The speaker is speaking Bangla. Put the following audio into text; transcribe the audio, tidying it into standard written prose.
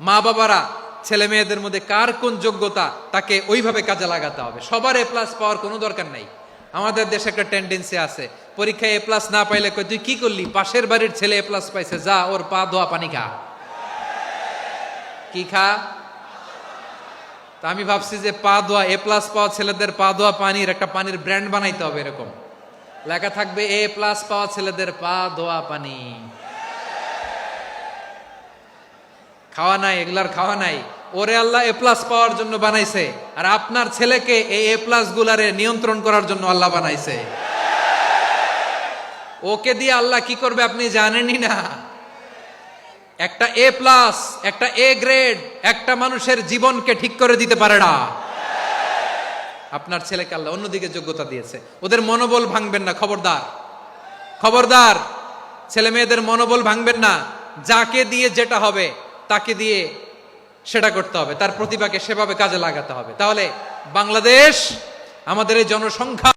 মা বাবারা ছেলে মেয়েদের মধ্যে কার কোন যোগ্যতা তাকে ওইভাবে কাজে লাগাতে হবে। সবার এ প্লাস পাওয়ার কোনো দরকার নাই। আমাদের দেশে একটা টেন্ডেন্সি আছে, পরীক্ষায় এ প্লাস না পাইলে কই তুই কি করলি, পাশের বাড়ির ছেলে এ প্লাস পাইছে, যা ওর পা ধোয়া পানি খা। কি খা? তা আমি ভাবছি যে পা ধোয়া এ প্লাস পাওয়া ছেলেদের পা ধোয়া পানির একটা পানির ব্র্যান্ড বানাইতে হবে, এরকম লেখা থাকবে এ প্লাস পাওয়া ছেলেদের পা ধোয়া পানি। খাওয়া নাই, এগুলার খাওয়া নাই, ওরে আল্লাহ এ প্লাস পাওয়ার জন্য বানাইছে, আর আপনার ছেলেকে এই এ প্লাস গুলারে নিয়ন্ত্রণ করার জন্য আল্লাহ বানাইছে। ওকে দিয়ে আল্লাহ কি করবে আপনি জানেনই না। একটা এ প্লাস, একটা এ গ্রেড একটা মানুষের জীবনকে ঠিক করে দিতে পারে না। আপনার ছেলেকে আল্লাহ অন্যদিকে যোগ্যতা দিয়েছে, ওদের মনোবল ভাঙবেন না, খবরদার খবরদার। ছেলে মেয়েদের মনোবল ভাঙবেন না। যাকে দিয়ে যেটা হবে তাকে দিয়ে সেটা করতে হবে, তার প্রতিভাকে সেভাবে কাজে লাগাতে হবে। তাহলে বাংলাদেশ, আমাদের এই জনসংখ্যা